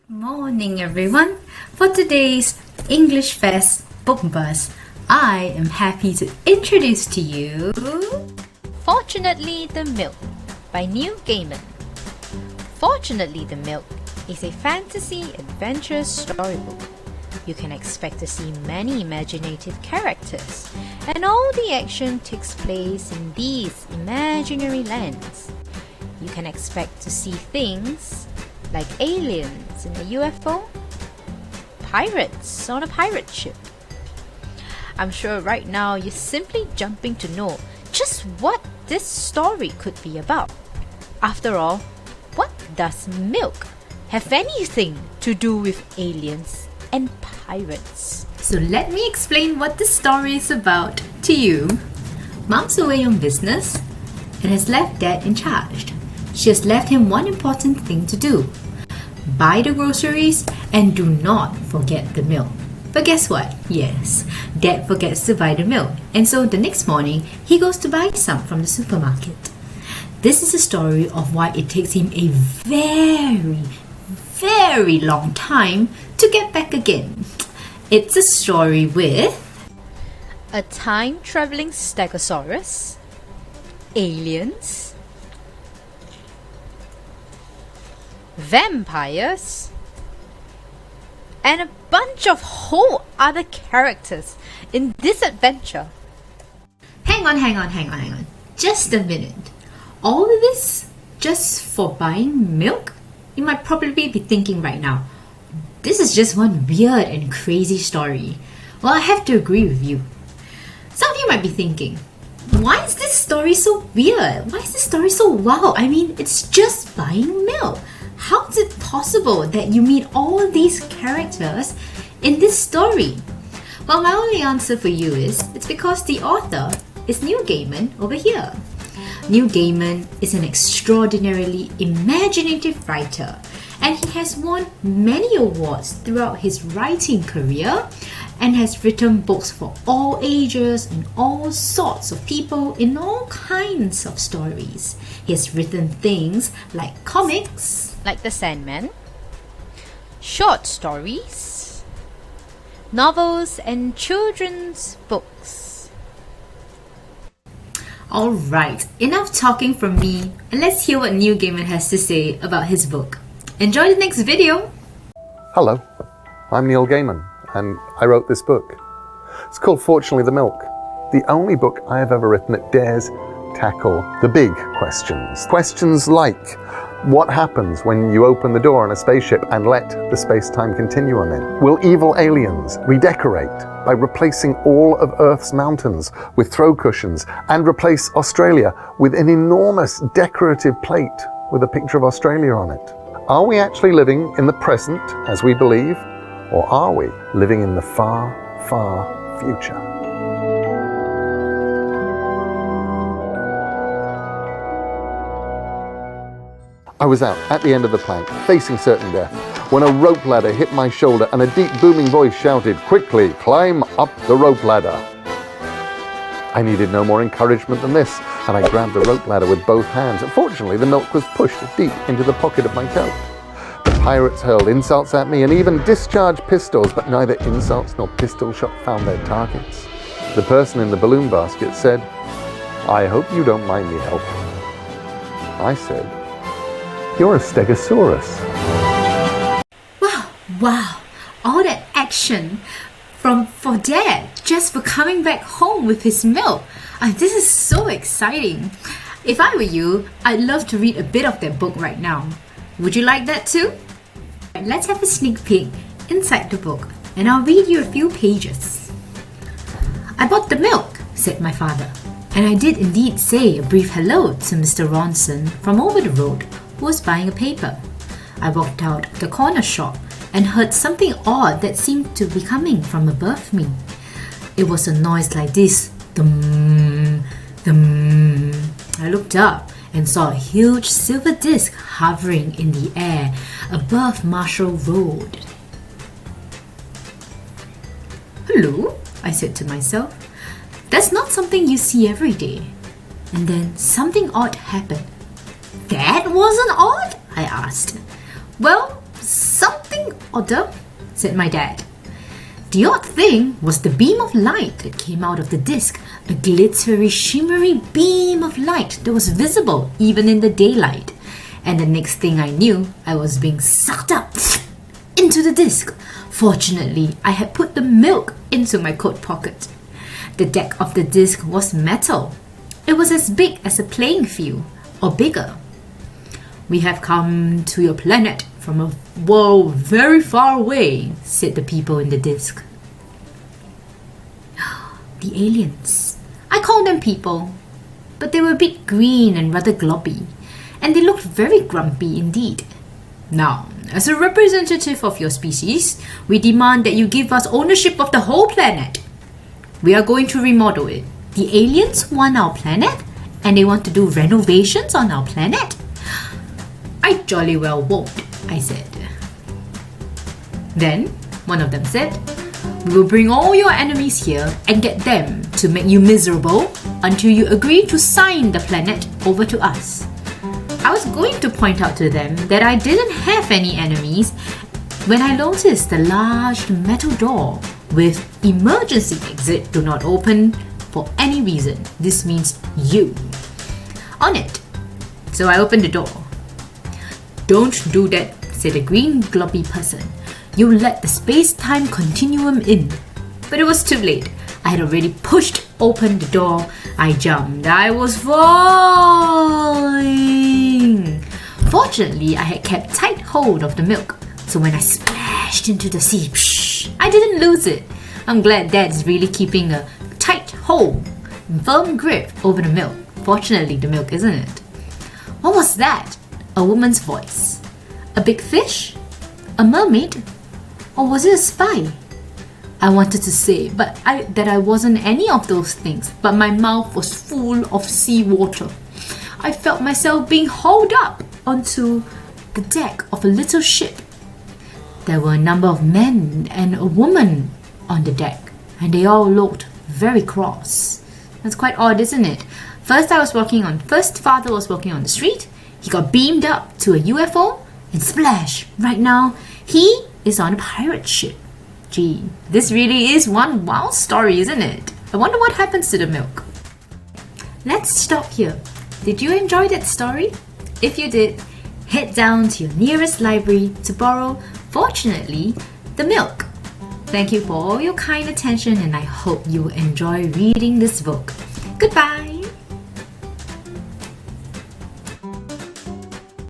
Morning everyone! For today's English Fest Book Buzz, I am happy to introduce to you Fortunately the Milk by Neil Gaiman. Fortunately the Milk is a fantasy adventure storybook. You can expect to see many imaginative characters, and all the action takes place in these imaginary lands. You can expect to see things like aliens in a UFO, pirates on a pirate ship. I'm sure right now you're simply jumping to know just what this story could be about. After all, what does milk have anything to do with aliens and pirates? So let me explain what this story is about to you. Mom's away on business and has left Dad in charge. She has left him one important thing to do. Buy the groceries and do not forget the milk. But guess what? Yes, Dad forgets to buy the milk, and so the next morning he goes to buy some from the supermarket. This is a story of why it takes him a very long time to get back again. It's a story with a time-traveling stegosaurus, aliens, vampires, and a bunch of whole other characters in this adventure. Hang on. Just a minute. All of this just for buying milk? You might probably be thinking right now, this is just one weird and crazy story. Well, I have to agree with you. Some of you might be thinking, why is this story so weird? Why is this story so wow? I mean, it's just buying milk. How is it possible that you meet all these characters in this story? Well, my only answer for you is it's because the author is Neil Gaiman over here. Neil Gaiman is an extraordinarily imaginative writer, and he has won many awards throughout his writing career and has written books for all ages and all sorts of people in all kinds of stories. He has written things like comics, like The Sandman, short stories, novels, and children's books. Alright, enough talking from me, and let's hear what Neil Gaiman has to say about his book. Enjoy the next video! Hello, I'm Neil Gaiman, and I wrote this book. It's called Fortunately the Milk, the only book I have ever written that dares tackle the big questions. Questions like, what happens when you open the door on a spaceship and let the space-time continuum in? Will evil aliens redecorate by replacing all of Earth's mountains with throw cushions and replace Australia with an enormous decorative plate with a picture of Australia on it? Are we actually living in the present as we believe, or are we living in the far, far future? I was out at the end of the plank, facing certain death, when a rope ladder hit my shoulder and a deep booming voice shouted, "Quickly, climb up the rope ladder." I needed no more encouragement than this, and I grabbed the rope ladder with both hands. Fortunately, the milk was pushed deep into the pocket of my coat. The pirates hurled insults at me and even discharged pistols, but neither insults nor pistol shot found their targets. The person in the balloon basket said, "I hope you don't mind me helping." I said, "You're a stegosaurus." Wow, all that action for Dad just for coming back home with his milk. This is so exciting. If I were you, I'd love to read a bit of that book right now. Would you like that too? Let's have a sneak peek inside the book, and I'll read you a few pages. "I bought the milk," said my father, and I did indeed say a brief hello to Mr. Ronson from over the road, who was buying a paper. I walked out the corner shop and heard something odd that seemed to be coming from above me. It was a noise like this, dum, dum. I looked up and saw a huge silver disc hovering in the air above Marshall Road. "Hello," I said to myself. "That's not something you see every day." And then something odd happened. "That wasn't odd?" I asked. "Well, something odder, said my dad. The odd thing was the beam of light that came out of the disc, a glittery, shimmery beam of light that was visible even in the daylight. And the next thing I knew, I was being sucked up into the disc. Fortunately, I had put the milk into my coat pocket. The deck of the disc was metal. It was as big as a playing field, or bigger. We have come to your planet from a world very far away, said the people in the disc. The aliens. I called them people, but they were a bit green and rather globby, and they looked very grumpy indeed. Now, as a representative of your species, we demand that you give us ownership of the whole planet. We are going to remodel it. The aliens want our planet, and they want to do renovations on our planet. I jolly well won't, I said. Then, one of them said, we will bring all your enemies here and get them to make you miserable until you agree to sign the planet over to us. I was going to point out to them that I didn't have any enemies when I noticed the large metal door with emergency exit do not open for any reason. This means you on it. So I opened the door. Don't do that, said the green globby person. You let the space-time continuum in. But it was too late. I had already pushed open the door. I jumped. I was falling. Fortunately, I had kept tight hold of the milk. So when I splashed into the sea, I didn't lose it. I'm glad Dad's really keeping a tight hold, firm grip over the milk. Fortunately, the milk isn't it. What was that? A woman's voice. A big fish? A mermaid? Or was it a spy? I wanted to say that I wasn't any of those things, but my mouth was full of seawater. I felt myself being hauled up onto the deck of a little ship. There were a number of men and a woman on the deck, and they all looked very cross. That's quite odd, isn't it? First father was walking on the street. He got beamed up to a UFO, and splash! Right now, he is on a pirate ship. Gee, this really is one wild story, isn't it? I wonder what happens to the milk. Let's stop here. Did you enjoy that story? If you did, head down to your nearest library to borrow, fortunately, the milk. Thank you for all your kind attention, and I hope you will enjoy reading this book. Goodbye!